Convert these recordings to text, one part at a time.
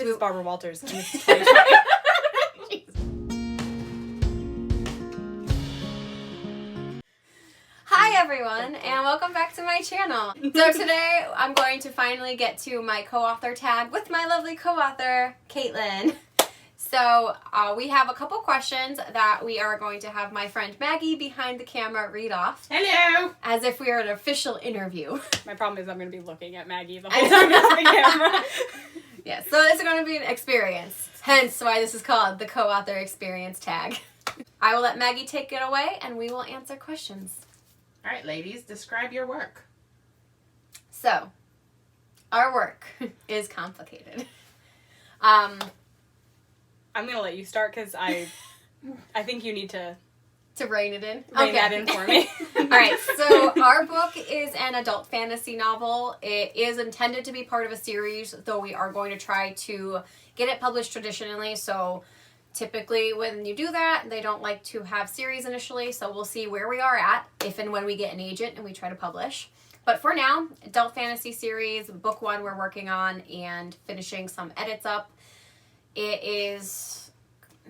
This is Barbara Walters. And this is 2020. Hi everyone, and welcome back to my channel. So today I'm going to finally get to my co-author tag with my lovely co-author, Caitlin. So we have a couple questions that we are going to have my friend Maggie behind the camera read off. Hello! As if we were an official interview. My problem is I'm going to be looking at Maggie the whole time it's the camera. Yeah, so it's going to be an experience. Hence why this is called the co-author experience tag. I will let Maggie take it away and we will answer questions. All right, ladies, describe your work. So, our work is complicated. I'm going to let you start because I think you need to rein it in? rein that in for me. Alright, so our book is an adult fantasy novel. It is intended to be part of a series, though we are going to try to get it published traditionally. So typically when you do that, they don't like to have series initially, so we'll see where we are at if and when we get an agent and we try to publish. But for now, adult fantasy series, book 1 we're working on and finishing some edits up. It is,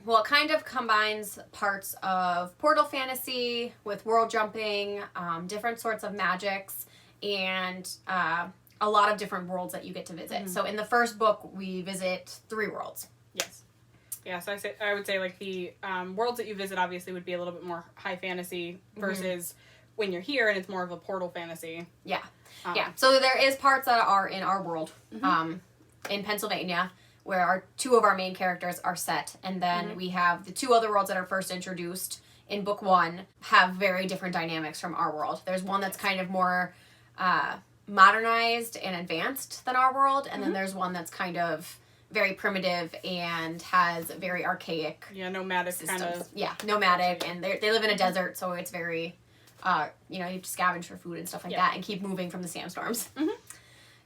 well, it kind of combines parts of portal fantasy with world jumping, different sorts of magics, and a lot of different worlds that you get to visit. Mm-hmm. So in the first book, we visit 3 worlds. Yes. Yeah, so I would say like the worlds that you visit obviously would be a little bit more high fantasy versus when you're here and it's more of a portal fantasy. Yeah. Yeah. So there is parts that are in our world, in Pennsylvania, where 2 of our main characters are set. And then we have the 2 other worlds that are first introduced in book 1 have very different dynamics from our world. There's one that's kind of more modernized and advanced than our world. And then there's one that's kind of very primitive and has very archaic nomadic systems. kind of. Yeah, nomadic. And they live in a desert, so it's very, you have to scavenge for food and stuff like that and keep moving from the sandstorms.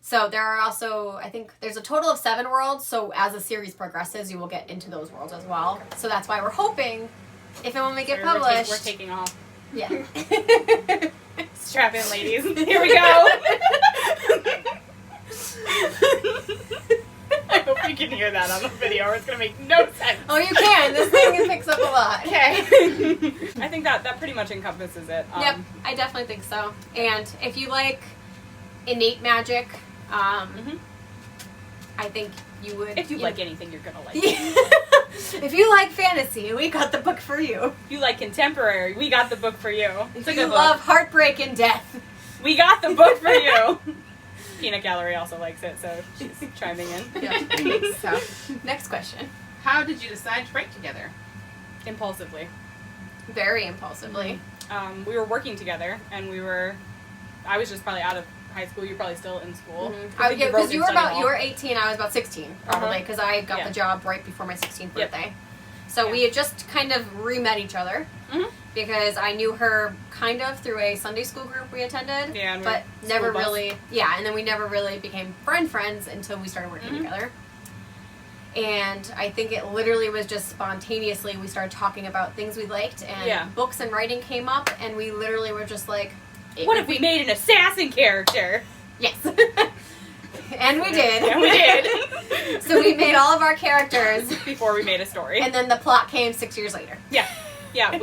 So there are also, I think, there's a total of 7 worlds, so as the series progresses, you will get into those worlds as well. So that's why we're hoping, if and when we get published... We're taking off. Yeah. Strap in, ladies. Here we go! I hope you can hear that on the video, or it's going to make no sense. Oh, you can. This thing picks up a lot. Okay. I think that pretty much encompasses it. Yep, I definitely think so. And if you like innate magic... I think you would... If you like anything, you're gonna like it. If you like fantasy, we got the book for you. If you like contemporary, we got the book for you. If you love heartbreak and death, we got the book for you. Peanut Gallery also likes it, so she's chiming in. Yeah. So, next question. How did you decide to write together? Impulsively. Very impulsively. We were working together, and I was just probably out of high school. You're probably still in school. Because you were 18, I was about 16, probably, because I got the job right before my 16th birthday. So we had just kind of re-met each other, because I knew her kind of through a Sunday school group we attended, but never really, and then we never really became friends until we started working together. And I think it literally was just spontaneously, we started talking about things we liked, and books and writing came up, and we literally were just like, what if we made an assassin character? Yes. And we did. And we did. So we made all of our characters. Before we made a story. And then the plot came 6 years later. Yeah. Yeah,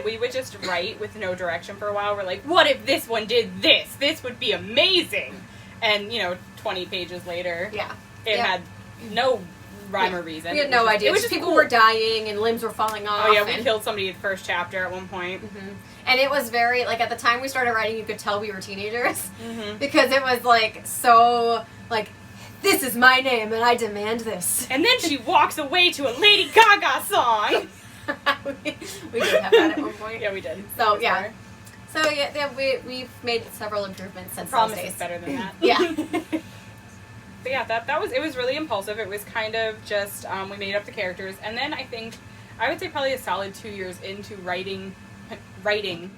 we would just write with no direction for a while. We're like, what if this one did this? This would be amazing. And, 20 pages later, it had no rhyme or reason. We had no idea. It was just people were dying and limbs were falling off. Oh, yeah, we killed somebody in the first chapter at one point. And it was very, at the time we started writing, you could tell we were teenagers. Because it was, so, this is my name and I demand this. And then she walks away to a Lady Gaga song. we did have that at one point. Yeah, we did. So, yeah. So, we've made several improvements since those days. Promise is better than that. Yeah. But yeah, it was really impulsive. It was kind of just, we made up the characters. And then I would say probably a solid 2 years into writing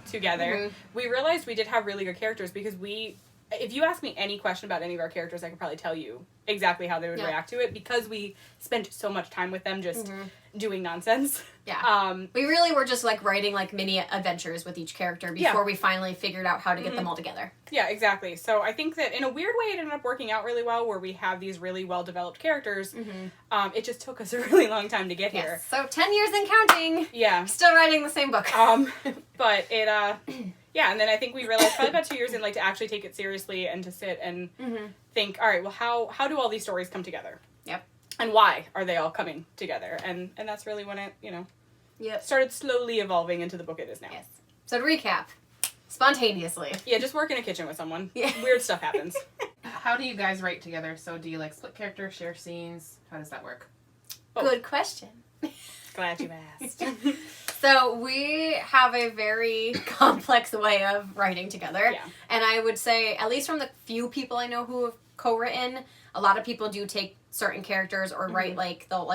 together, we realized we did have really good characters because we if you ask me any question about any of our characters, I could probably tell you exactly how they would react to it, because we spent so much time with them just doing nonsense. Yeah. We really were just like writing like mini adventures with each character before we finally figured out how to get them all together. Yeah, exactly. So I think that in a weird way it ended up working out really well, where we have these really well developed characters. It just took us a really long time to get here. So 10 years and counting. Yeah. Still writing the same book. But it yeah, and then I think we realized probably about 2 years in, like, to actually take it seriously and to sit and think, all right, well, how do all these stories come together? Yep. And why are they all coming together? And that's really when it, started slowly evolving into the book it is now. Yes. So to recap, spontaneously. Yeah, just work in a kitchen with someone. Yeah. Weird stuff happens. How do you guys write together? So do you, like, split characters, share scenes? How does that work? Good question. Glad you asked. So we have a very complex way of writing together. Yeah. And I would say, at least from the few people I know who have co-written, a lot of people do take certain characters or write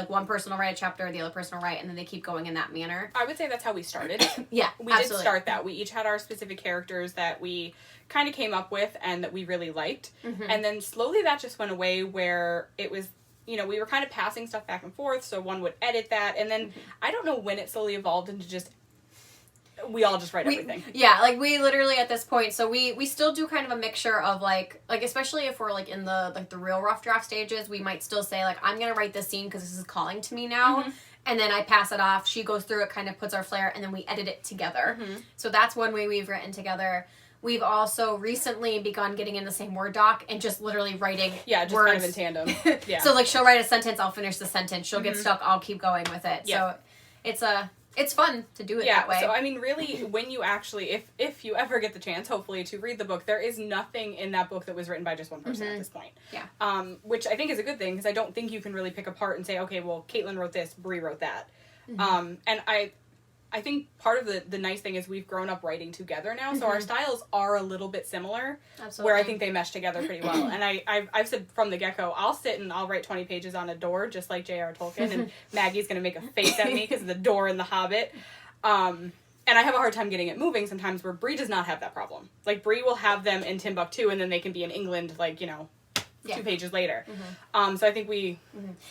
one person will write a chapter, the other person will write, and then they keep going in that manner. I would say that's how we started. Yeah, we did start that. We each had our specific characters that we kind of came up with and that we really liked. And then slowly that just went away, where it was, we were kind of passing stuff back and forth, so one would edit that, and then I don't know when it slowly evolved into just we all just write everything. Yeah, like we literally at this point, so we still do kind of a mixture of like especially if we're like in the real rough draft stages, we might still say like, I'm gonna write this scene because this is calling to me now, and then I pass it off. She goes through it, kind of puts our flair, and then we edit it together. So that's one way we've written together. We've also recently begun getting in the same Word doc and just literally writing just words. kind of in tandem. Yeah. So like she'll write a sentence, I'll finish the sentence. She'll get stuck, I'll keep going with it. Yeah. So it's fun to do it that way. So I mean, really, when you actually, if you ever get the chance, hopefully, to read the book, there is nothing in that book that was written by just one person at this point. Yeah. Which I think is a good thing, because I don't think you can really pick apart and say, okay, well, Caitlin wrote this, Bree wrote that. And I think part of the nice thing is we've grown up writing together now, so our styles are a little bit similar. Absolutely. Where I think they mesh together pretty well. And I've said from the get-go, I'll sit and I'll write 20 pages on a door, just like J.R. Tolkien, and Maggie's going to make a face at me because of the door in The Hobbit. And I have a hard time getting it moving sometimes, where Bree does not have that problem. Like, Bree will have them in Timbuktu, and then they can be in England, 2 pages later. So I think we...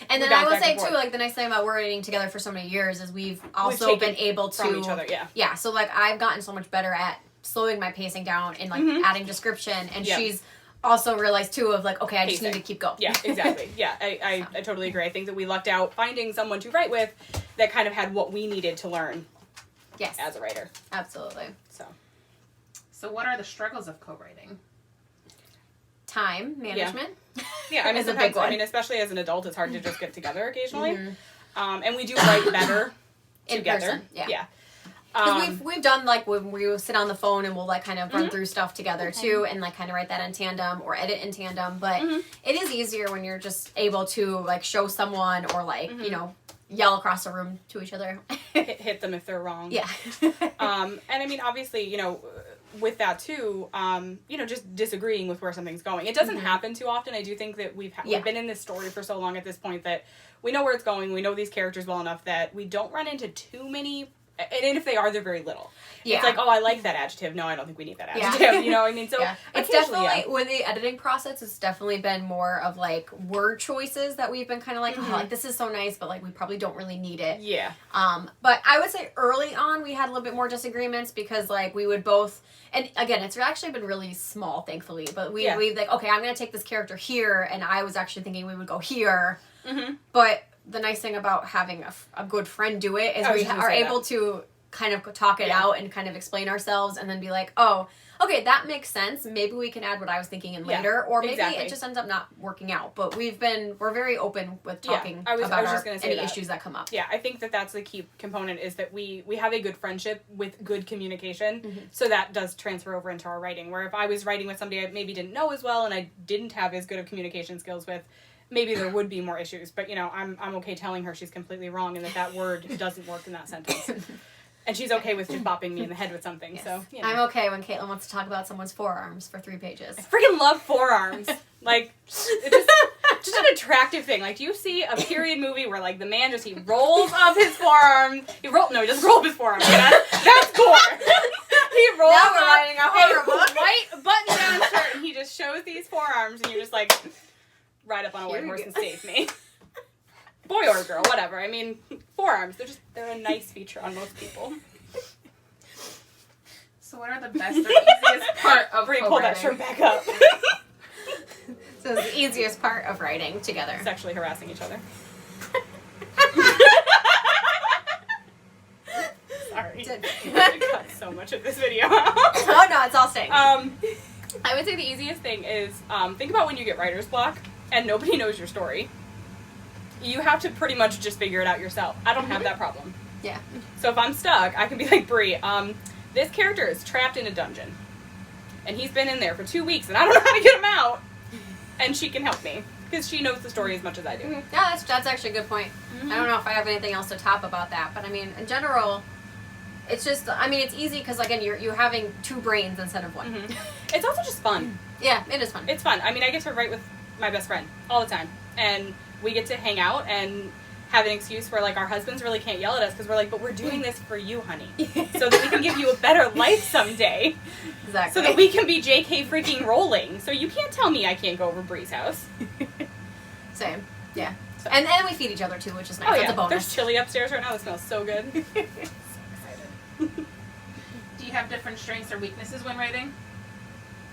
And then I will say, too, like, the nice thing about writing together for so many years is we've also been able to... From each other, yeah. Yeah, so, like, I've gotten so much better at slowing my pacing down and, like, adding description, and she's also realized, too, of, like, okay, I just need to keep going. Yeah, exactly. Yeah, I totally agree. I think that we lucked out finding someone to write with that kind of had what we needed to learn as a writer. Absolutely. So what are the struggles of co-writing? Time management. Yeah, I mean, is a big one. I mean, especially as an adult, it's hard to just get together occasionally. And we do write better together. In person, yeah. Because we've done, like, when we sit on the phone and we'll, like, kind of run through stuff together, too, and, like, kind of write that in tandem or edit in tandem. But it is easier when you're just able to, like, show someone or, like, yell across the room to each other. hit them if they're wrong. Yeah. And, I mean, obviously, with that, too, just disagreeing with where something's going. It doesn't happen too often. I do think that we've been in this story for so long at this point that we know where it's going. We know these characters well enough that we don't run into too many... And if they are, they're very little. Yeah. It's like, oh, I like that adjective. No, I don't think we need that adjective. You know what I mean? So it's definitely, with the editing process, it's definitely been more of, like, word choices that we've been kind of like, oh, like, this is so nice, but, like, we probably don't really need it. Yeah. But I would say early on, we had a little bit more disagreements because, like, we would both, and again, it's actually been really small, thankfully, but we like, okay, I'm going to take this character here, and I was actually thinking we would go here. But the nice thing about having a good friend do it is we are able to kind of talk it out and kind of explain ourselves and then be like, oh, okay, that makes sense. Maybe we can add what I was thinking in later, or maybe it just ends up not working out. But we're very open with talking about any issues that come up. Yeah, I think that's the key component, is that we have a good friendship with good communication, so that does transfer over into our writing. Where if I was writing with somebody I maybe didn't know as well and I didn't have as good of communication skills with, maybe there would be more issues. But, I'm okay telling her she's completely wrong and that word doesn't work in that sentence. And she's okay with just bopping me in the head with something. Yes. So I'm okay when Caitlin wants to talk about someone's forearms for 3 pages. I freaking love forearms. Like, it's just an attractive thing. Like, do you see a period movie where, like, the man he rolls up his forearm? He doesn't roll up his forearm. That's gore. He rolls now we're writing a horror book. White button-down shirt, and he just shows these forearms, and you're just like, ride up on a white horse and save me. Boy or girl, whatever. I mean, forearms, they're a nice feature on most people. So what are the best or easiest part of Brie, pull that shirt back up. So it's the easiest part of writing together. Sexually harassing each other. Sorry. I cut so much of this video out. Oh no, it's all staying. I would say the easiest thing is think about when you get writer's block and nobody knows your story. You have to pretty much just figure it out yourself. I don't have that problem. Yeah. So if I'm stuck, I can be like, Brie, this character is trapped in a dungeon. And he's been in there for 2 weeks and I don't know how to get him out. And she can help me. Because she knows the story as much as I do. Yeah, that's actually a good point. I don't know if I have anything else to top about that. But I mean, in general, it's just, I mean, it's easy because, again, you're having 2 brains instead of 1. It's also just fun. Yeah, it is fun. It's fun. I mean, I get to write with my best friend all the time. And we get to hang out and have an excuse where, like, our husbands really can't yell at us because we're like, but we're doing this for you, honey. So that we can give you a better life someday. Exactly. So that we can be JK freaking Rowling. So you can't tell me I can't go over Brie's house. Same. Yeah. So. And we feed each other, too, which is nice. Oh, That's yeah. a bonus. There's chili upstairs right now. That smells so good. So excited. Do you have different strengths or weaknesses when writing?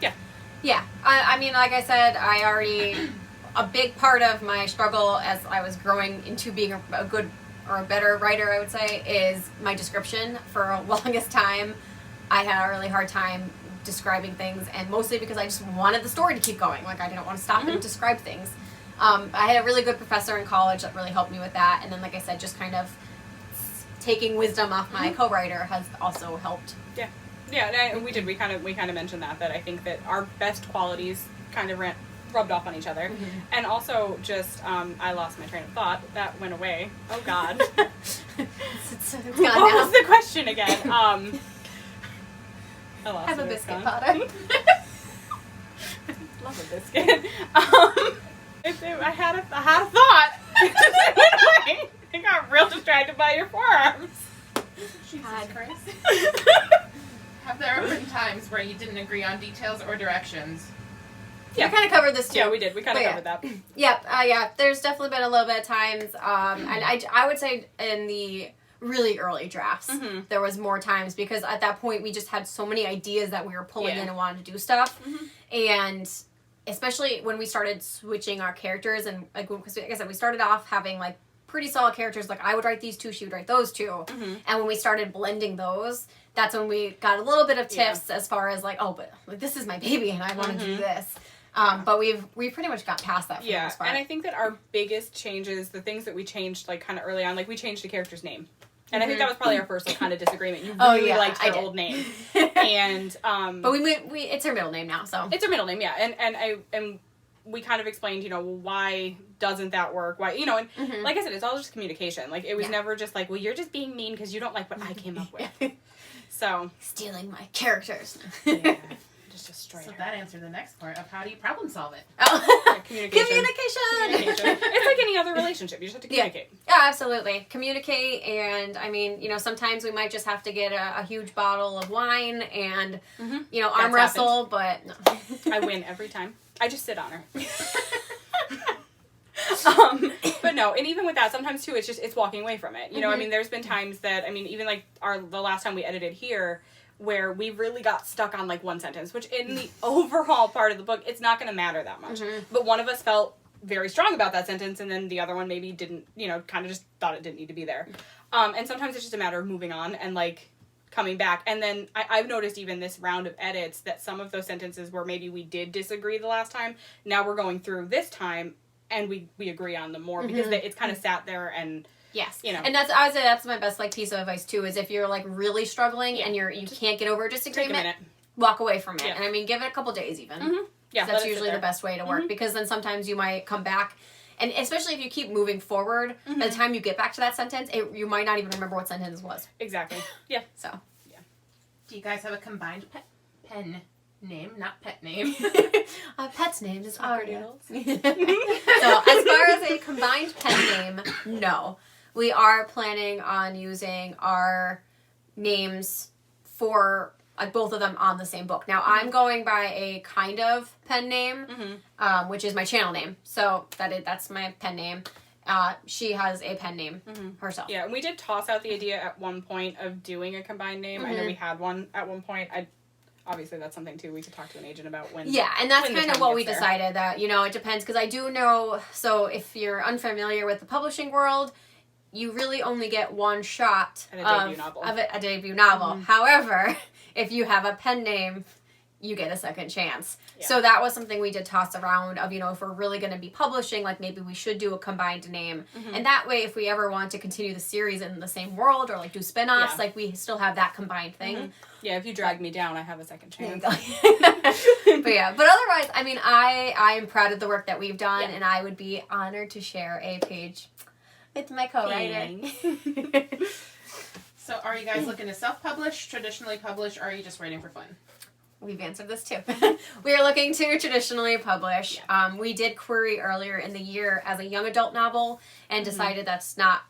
Yeah. Yeah. I mean, like I said, a big part of my struggle as I was growing into being a good or a better writer, I would say, is my description. For a longest time, I had a really hard time describing things, and mostly because I just wanted the story to keep going. Like, I didn't want to stop and describe things. I had a really good professor in college that really helped me with that, and then, like I said, just kind of taking wisdom off my co-writer has also helped. Yeah. Yeah, and we kind of mentioned that I think that our best qualities kind of rubbed off on each other. And also just, I lost my train of thought. That went away. Oh, God. it's gone what now. was the question again? I lost Have it. a It's biscuit, gone. Potter. Love a biscuit. I had a thought. It just went away. I got real distracted by your forearms. Jesus Christ. Have there been times where you didn't agree on details or directions? Yeah, we kind of covered this too. Yeah, we did. We kind of covered that. Yep. Yeah. There's definitely been a little bit of times, and I would say in the really early drafts, there was more times because at that point we just had so many ideas that we were pulling in and wanted to do stuff, and especially when we started switching our characters and like I said, we started off having like pretty solid characters. Like I would write these 2, she would write those 2, and when we started blending those, that's when we got a little bit of tips as far as like, oh, but like, this is my baby and I want to do this. But we've pretty much got past that for the most part. And I think that our biggest changes, the things that we changed like kind of early on, like we changed the character's name. And I think that was probably our first like kind of disagreement. You really liked your old name. And but we it's her middle name now, so. It's her middle name, yeah. And we kind of explained, you know, why doesn't that work? Why, you know, and like I said, it's all just communication. Like it was never just like, well, you're just being mean because you don't like what I came up with. So stealing my characters. Yeah. Just destroy So her. that answered the next part of how do you problem solve it? Oh. Communication. Communication. It's like any other relationship. You just have to communicate. Yeah, absolutely. Communicate, and I mean, you know, sometimes we might just have to get a huge bottle of wine and, you know, arm wrestle, but no. I win every time. I just sit on her. But no, and even with that, sometimes too, it's walking away from it. You know, I mean, there's been times that, I mean, even like the last time we edited here, where we really got stuck on like one sentence, which in the overall part of the book, it's not going to matter that much. But one of us felt very strong about that sentence, and then the other one maybe didn't, you know, kind of just thought it didn't need to be there. And sometimes it's just a matter of moving on and like coming back. And then I've noticed even this round of edits that some of those sentences where maybe we did disagree the last time, now we're going through this time and we agree on them more because it's kind of sat there and... Yes, you know, and I would say that's my best like piece of advice too. Is if you're like really struggling and you can't get over a disagreement, walk away from it. And I mean, give it a couple days even. Yeah, that's usually the best way to work because then sometimes you might come back, and especially if you keep moving forward, by the time you get back to that sentence, you might not even remember what sentence was. Exactly. Yeah. So. Yeah. Do you guys have a combined pen name, not pet name? Our pet's name is Aria. So as far as a combined pen name, no. We are planning on using our names for both of them on the same book. Now, I'm going by a kind of pen name, which is my channel name. So that's my pen name. She has a pen name herself. Yeah, and we did toss out the idea at one point of doing a combined name. I know we had one at one point. Obviously, that's something, too, we could talk to an agent about when... Yeah, and that's kind of what we decided, that, it depends, because I do know, so if you're unfamiliar with the publishing world, you really only get one shot of a debut novel. However, if you have a pen name, you get a second chance. Yeah. So that was something we did toss around of, if we're really going to be publishing, like maybe we should do a combined name. And that way, if we ever want to continue the series in the same world or like do spin-offs, like we still have that combined thing. Yeah, if you drag me down, I have a second chance. But otherwise, I mean, I am proud of the work that we've done, and I would be honored to share a page with my co-writer. So are you guys looking to self-publish, traditionally publish, or are you just writing for fun? We've answered this too. We are looking to traditionally publish. Yeah. We did query earlier in the year as a young adult novel and decided that's not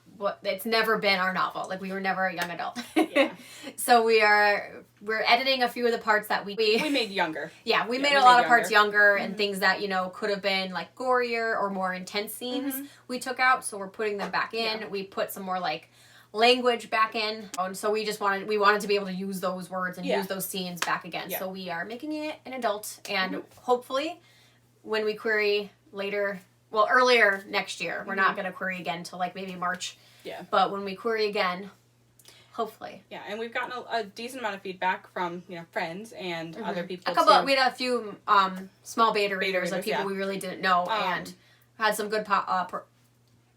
it's never been our novel. Like, we were never a young adult. Yeah. So we're editing a few of the parts that we made younger. Yeah, we made a lot of parts younger and things that, could have been like gorier or more intense scenes we took out. So we're putting them back in. Yeah. We put some more like language back in. And so we wanted to be able to use those words and use those scenes back again. Yeah. So we are making it an adult, and hopefully when we query earlier next year, we're not going to query again till like maybe March. Yeah. But when we query again, hopefully. Yeah, and we've gotten a decent amount of feedback from, friends and other people. We had a few small beta readers of people we really didn't know, and had some good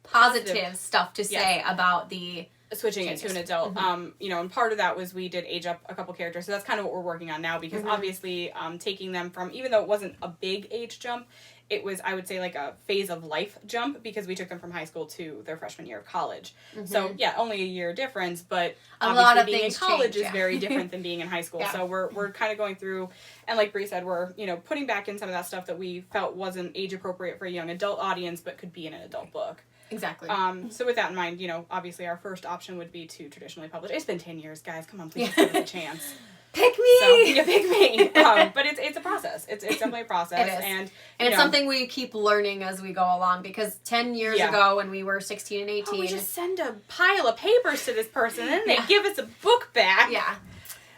positive stuff to say about the switching changes. It to an adult. And part of that was we did age up a couple characters, so that's kind of what we're working on now, because obviously taking them from, even though it wasn't a big age jump, it was, I would say, like a phase of life jump, because we took them from high school to their freshman year of college. So yeah, only a year difference, but a lot of being things in college change, is very different than being in high school. So we're kind of going through, and like Bree said, we're putting back in some of that stuff that we felt wasn't age appropriate for a young adult audience, but could be in an adult book. Exactly. So with that in mind, obviously our first option would be to traditionally publish. It's been 10 years, guys. Come on, please give us a chance. Pick me! So, yeah, pick me! But it's a process. It's definitely a process. It is. And it's something we keep learning as we go along, because 10 years ago when we were 16 and 18... we just send a pile of papers to this person and then they give us a book back. Yeah.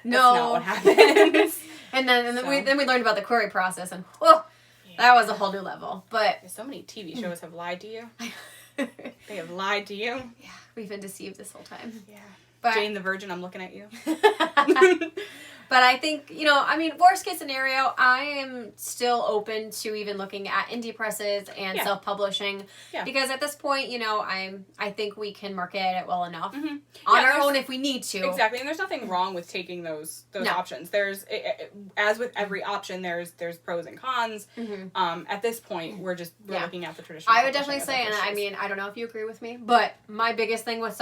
That's not what happens. and then we learned about the query process, and that was a whole new level. But so many TV shows have lied to you. They have lied to you. Yeah, we've been deceived this whole time. Yeah. But Jane the Virgin, I'm looking at you. But I think, worst case scenario, I am still open to even looking at indie presses and self-publishing. Yeah. Because at this point, I think we can market it well enough on our own if we need to. Exactly, and there's nothing wrong with taking those options. There's, as with every option, there's pros and cons. At this point, we're looking at the traditional. I would definitely say, and I don't know if you agree with me, but my biggest thing with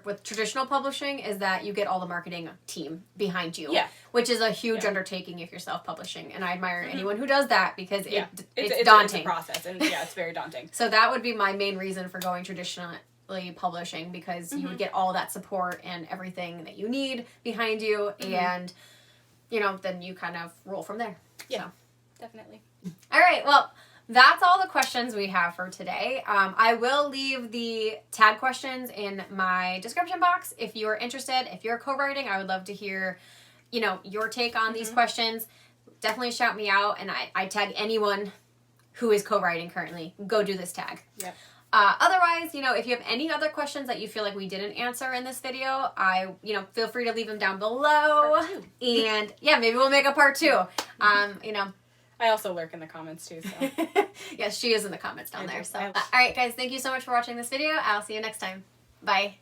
with traditional publishing is that you get all the marketing team behind you. Yeah. Which is a huge undertaking if you're self-publishing, and I admire anyone who does that, because it's daunting. It's a process, and it's very daunting. So that would be my main reason for going traditionally publishing, because you would get all that support and everything that you need behind you, and then you kind of roll from there. Yeah, so. Definitely. All right, well, that's all the questions we have for today. I will leave the tag questions in my description box if you are interested. If you're co-writing, I would love to hear your take on these questions. Definitely shout me out, and I tag anyone who is co-writing currently. Go do this tag. Yep. Otherwise, if you have any other questions that you feel like we didn't answer in this video, feel free to leave them down below. And maybe we'll make a part 2. I also lurk in the comments too, so. Yes, she is in the comments down there. So, all right, guys, thank you so much for watching this video. I'll see you next time. Bye.